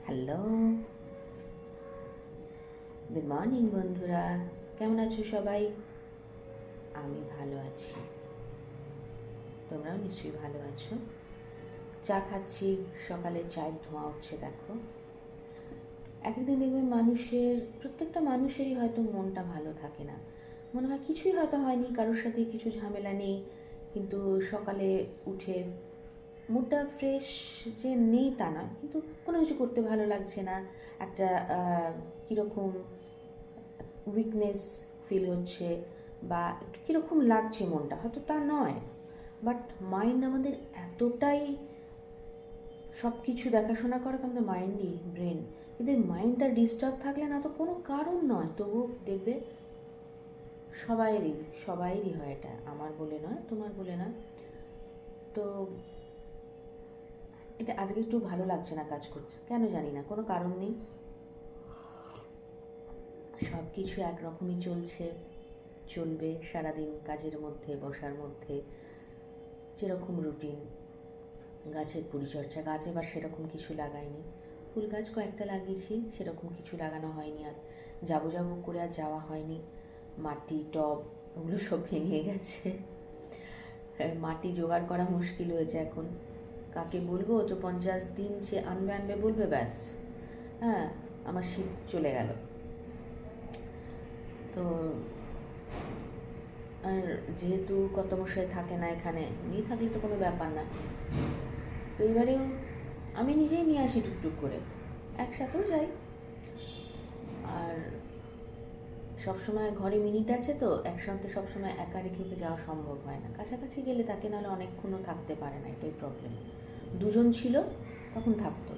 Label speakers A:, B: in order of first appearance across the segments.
A: Hello, good morning বন্ধুরা। কেমন আছো সবাই? আমি ভালো আছি, তোমরাও নিশ্চয়ই ভালো আছো। চা খাচ্ছি, সকালে চায়ের ধোঁয়া উঠছে দেখো। একদিন দেখবে প্রত্যেকটা মানুষেরই হয়তো মনটা ভালো থাকে না। মনে হয় কিছুই হয়তো হয়নি, কারোর সাথে কিছু ঝামেলা নেই, কিন্তু সকালে উঠে মুডটা ফ্রেশ যে নেই তা না, কিন্তু কোনো কিছু করতে ভালো লাগছে না। একটা কীরকম উইকনেস ফিল হচ্ছে, বা একটু কীরকম লাগছে মনটা, হয়তো তা নয়, বাট মাইন্ড আমাদের এতটাই সব কিছু দেখাশোনা করে তো আমাদের মাইন্ডই ব্রেন, কিন্তু এই মাইন্ডটা ডিস্টার্ব থাকলে না তো কোনো কারণ নয়, তবু দেখবে সবাইরই হয় এটা, আমার বলে নয়, তোমার বলে নয়। তো এটা আজকে একটু ভালো লাগছে না, কাজ করছে কেন জানি না, কোনো কারণ নেই, সব কিছু একরকমই চলবে সারাদিন কাজের মধ্যে, বসার মধ্যে, যেরকম রুটিন। গাছের পরিচর্যা, গাছ এবার সেরকম কিছু লাগাইনি, ফুল গাছ কয়েকটা লাগিয়েছি, সেরকম কিছু লাগানো হয়নি, আর যাবো করে আর যাওয়া হয়নি। মাটি টব ওগুলো সব ভেঙে গেছে, মাটি জোগাড় করা মুশকিল হয়েছে এখন। কাকে বলবো, তো 50 দিন সে আনবে বলবে, ব্যাস হ্যাঁ আমার শীত চলে গেল। তো আর যেহেতু কর্তামশাই থাকে না এখানে, উনি থাকলে তো কোনো ব্যাপার না, তো এবারেও আমি নিজেই নিয়ে আসি টুকটুক করে, একসাথেও যাই। আর সবসময় ঘরে মিনিট আছে, তো একসাথে সবসময় একা রেখে ওকে যাওয়া সম্ভব হয় না, কাছাকাছি গেলে তাকে নাহলে অনেকক্ষণও থাকতে পারে না, এটাই প্রবলেম। দুজন ছিল তখন থাকতো।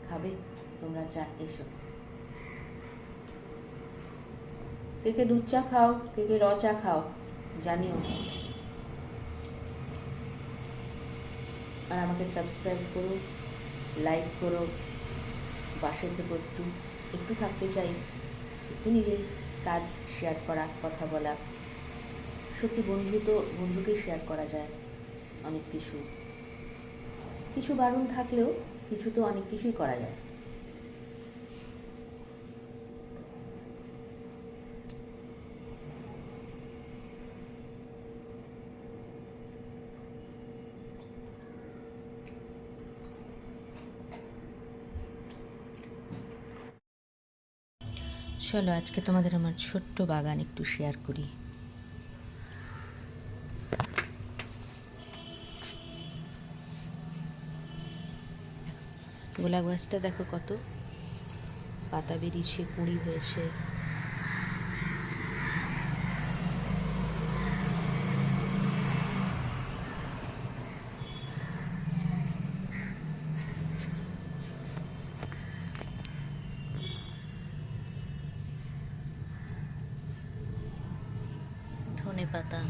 A: খাবে তোমরা চা? এসো, কে দুধ চা খাও, কে র চা খাও জানিও, আর আমাকে সাবস্ক্রাইব করো, লাইক করো, পাশে থেকে একটু একটু থাকতে চাই, একটু নিজের কাজ শেয়ার করা, কথা বলা। সত্যি বন্ধুকেই শেয়ার করা যায় অনেক কিছু, কিছু বারণ থাকলেও কিছু তো অনেক কিছুই করা যায়। চলো আজকে তোমাদের আমার ছোট্ট বাগান একটু শেয়ার করি। গোলাপ গাছটা দেখো কত পাতা বেরিয়েছে, কুঁড়ি হয়েছে। ধনে পাতা,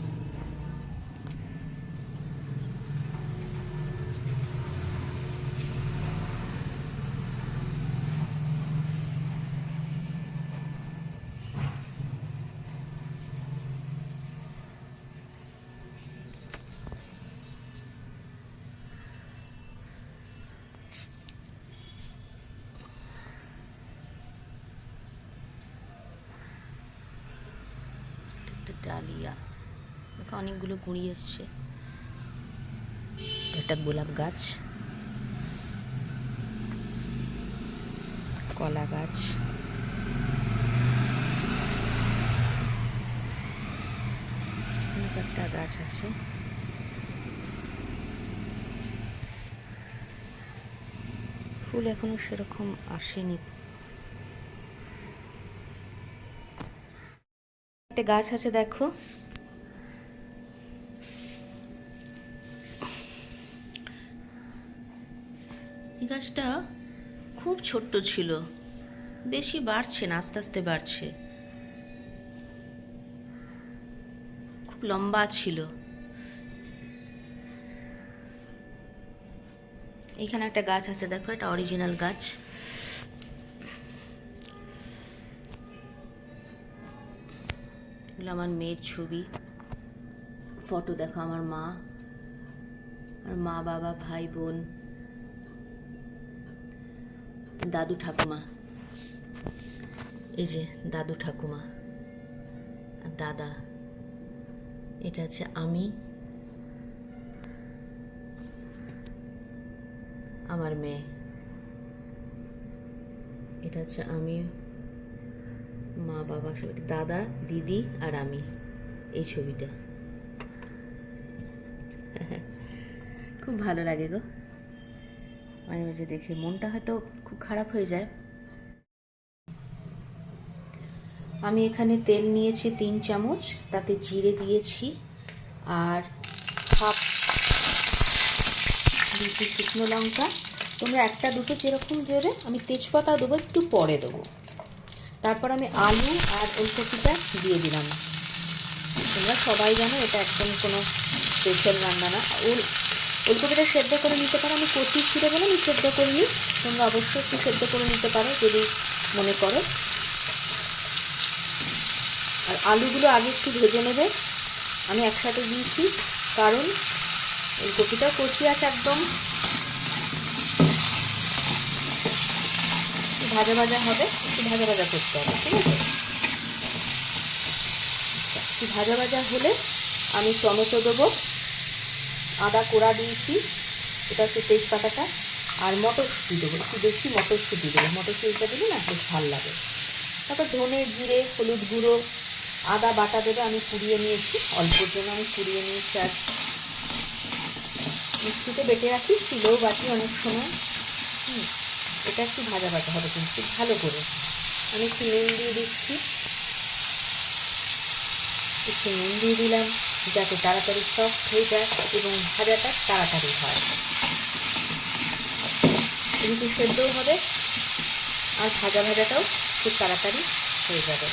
A: ডালিয়া, দেখো অনেকগুলো কুঁড়ি এসছে। একটা গোলাপ গাছ, কলা গাছ, একটা গাছ আছে, ফুল এখনো সেরকম আসেনি। একটা গাছ আছে দেখো, এই গাছটা খুব ছোট্ট ছিল, বেশি বাড়ছে না, আস্তে আস্তে বাড়ছে, খুব লম্বা ছিল। এইখানে একটা গাছ আছে দেখো, এটা অরিজিনাল গাছ। এগুলো আমার মেয়ের ছবি, ফটো দেখো, আমার মা, আর মা বাবা ভাই বোন, দাদু ঠাকুমা, এই যে দাদু ঠাকুমা আর দাদা, এটা হচ্ছে আমি, আমার মেয়ে, এটা হচ্ছে আমি, মা বাবা সব, দাদা দিদি আর আমি, এই ছবিটা। খুব ভালো লাগে গো, মাঝে মাঝে দেখে মনটা হয়তো খুব খারাপ হয়ে যায়। আমি এখানে তেল নিয়েছি 3 চামচ, তাতে জিরে দিয়েছি আর হাফ 2টি শুকনো লঙ্কা, তোমরা 1টা 2টো যেরকম দেবে, আমি তেজপাতা দেবো একটু পরে দেবো। তারপর আমি আলু আর ওলকপিটা দিয়ে দিলাম। তোমরা সবাই জানো এটা একদম কোনো স্পেশাল রান্না না। ওলকপিটা সেদ্ধ করে নিতে পারো, আমি কচি ছিল বলে আমি সেদ্ধ করিনি, তোমরা অবশ্যই একটু সেদ্ধ করে নিতে পারো যদি মনে করো। আর আলুগুলো আগে একটু ভেজে নেবে, আমি একসাথে দিয়েছি কারণ ওলকপিটা কচি আছে একদম, ভাজা ভাজা হবে, একটু ভাজা ভাজা করতে হবে, ঠিক আছে? একটু ভাজা ভাজা হলে আমি টমেটো দেবো, আদা কোড়া দিয়েছি, এটা হচ্ছে তেজপাতাটা, আর মটরশুঁটি দেবো, একটু বেশি মটরশুঁটি দেবো, মটরশুঁটিটা দিলে না বেশ ভালো লাগে। তারপর ধনে জিরে হলুদ গুঁড়ো আদা বাটা দেবে, আমি কুড়িয়ে নিয়েছি, অল্পর জন্য আমি কুড়িয়ে নিয়েছি, আর মিক্সিতে বেটে রাখি, শিলেও বাটি অনেক সময়। এটা একটু ভাজা ভাজা হবে কিন্তু ভালো করে। আমি একটু নুন দিয়ে দিচ্ছি, একটু নুন দিয়ে দিলাম যাতে তাড়াতাড়ি সফট হয়ে যায় এবং ভাজাটা তাড়াতাড়ি হয়, কিন্তু সেদ্ধও হবে আর ভাজা ভাজাটাও খুব তাড়াতাড়ি হয়ে যাবে।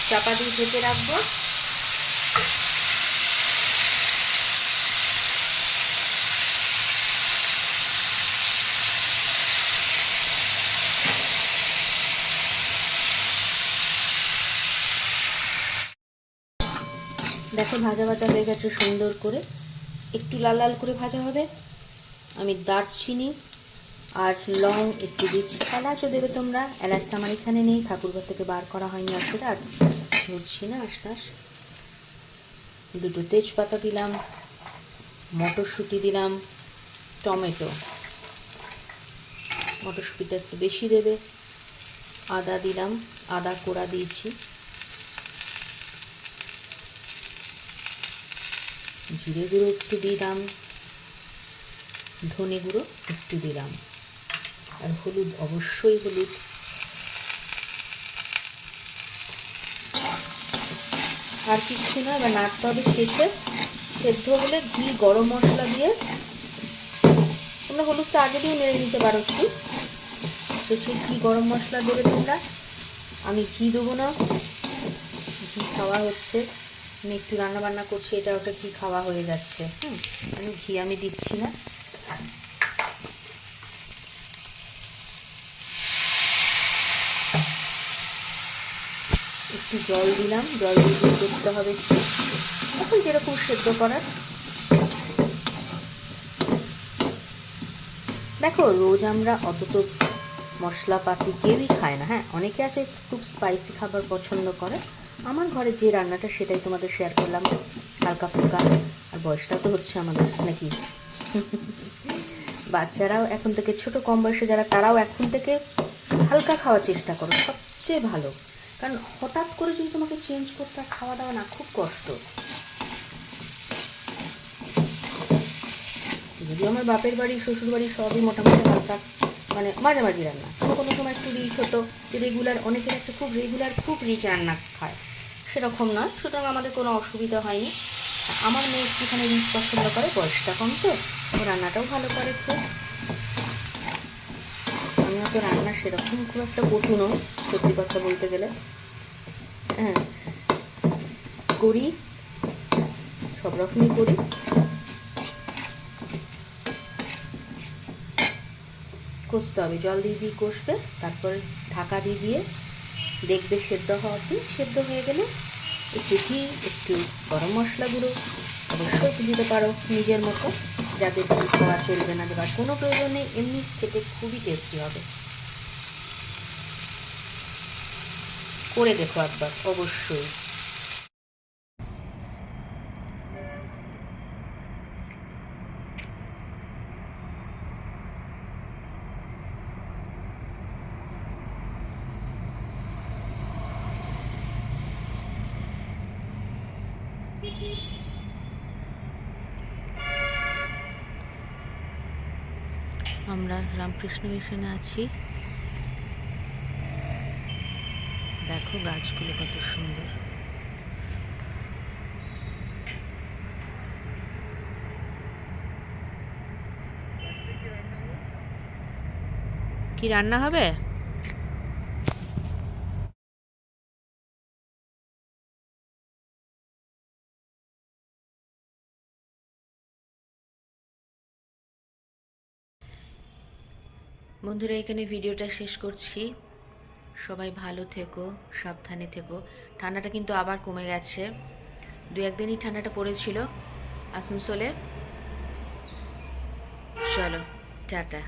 A: চাপা দিয়ে ঢেকে রাখবো। দেখো ভাজা ভাজা হয়ে গেছে সুন্দর করে, একটু লাল লাল করে ভাজা হবে। আমি দারচিনি আর লং একটু দিচ্ছি, এলাচও দেবে তোমরা, এলাচটা আমার এখানে নেই, ঠাকুরঘর থেকে বার করা হয়নি আসলে, আর ধরছি না আশটাস। 2টো তেজপাতা দিলাম, মটরশুঁটি দিলাম, টমেটো, মটরশুঁটিটা একটু বেশি দেবে, আদা দিলাম, আদা কোড়া দিয়েছি, জিরে গুঁড়ো একটু দিলাম, ধনে গুঁড়ো একটু দিলাম, আর হলুদ, অবশ্যই হলুদ। আর কিছু না, এবার নাড়তে হবে। শেষে সেদ্ধ হলে ঘি গরম মশলা দিয়ে, তোমরা হলুদটা আগে দিয়ে নেড়ে নিতে পারো একটু, শেষে ঘি গরম মশলা দেবে তোমরা। আমি ঘি দেবো না, ঘি খাওয়া হচ্ছে, আমি একটু রান্না বান্না করছি, এটা ওটা ঘি খাওয়া হয়ে যাচ্ছে, আমি ঘি দিচ্ছি না। একটু জল দিলাম, জল দিয়ে করতে হবে এখন যেরকম সেদ্ধ করার। দেখো রোজ আমরা অত তো মশলাপাতি কেউই খায় না, হ্যাঁ অনেকে আছে খুব স্পাইসি খাবার পছন্দ করে, আমার ঘরে যে রান্নাটা সেটাই তোমাদের শেয়ার করলাম, হালকা ফুলকা। আর বয়সটা তো হচ্ছে আমাদের নাকি, বাচ্চারাও এখন থেকে, ছোট কম বয়সে যারা, তারাও এখন থেকে হালকা খাওয়ার চেষ্টা করো, সবচেয়ে ভালো। কারণ হঠাৎ করে যদি তোমাকে চেঞ্জ করতে হয় খাওয়া দাওয়া, না খুব কষ্ট। যদিও আমার বাপের বাড়ি শ্বশুর বাড়ি সবই মোটামুটি হালকা, মানে মাঝামাঝি রান্না, কোনো সময় একটু রিচ হতো, রেগুলার, অনেকের আছে খুব রেগুলার খুব রিচ রান্না খায়, সেরকম নয়, সুতরাং আমাদের কোনো অসুবিধা হয়নি। আমার মেয়ে একটুখানি রিচ পছন্দ করে, বয়সটা কম তো, রান্নাটাও ভালো করে খুব। আমি তো রান্না সেরকম খুব একটা পটু নয়, সত্যি কথা বলতে গেলে, হ্যাঁ করি, সব রকমই করি। কষতে হবে, জল দিয়ে দিয়ে কষবে, তারপরে ঢাকা দিয়ে দিয়ে দেখবে সেদ্ধ হওয়ার দিন, সেদ্ধ হয়ে গেলে একটু ঘি, একটু গরম মশলা গুঁড়ো অবশ্যই একটু দিতে পারো নিজের মতো, যাতে ঘি খাওয়া চলবে না দেবার কোনো প্রয়োজন নেই, এমনি খেতে খুবই টেস্টি হবে। করে দেখো একবার অবশ্যই। আমরা রামকৃষ্ণ মিশনে আছি, দেখো গাছগুলো কত সুন্দর। কি রান্না হবে? বন্ধুরা, এখানে ভিডিওটা শেষ করছি। সবাই ভালো থেকো, সাবধানে থেকো। ঠান্ডাটা কিন্তু আবার কমে গেছে, 2-1 দিনই ঠান্ডাটা পড়েছিল আসানসোলে। চলো, টাটা।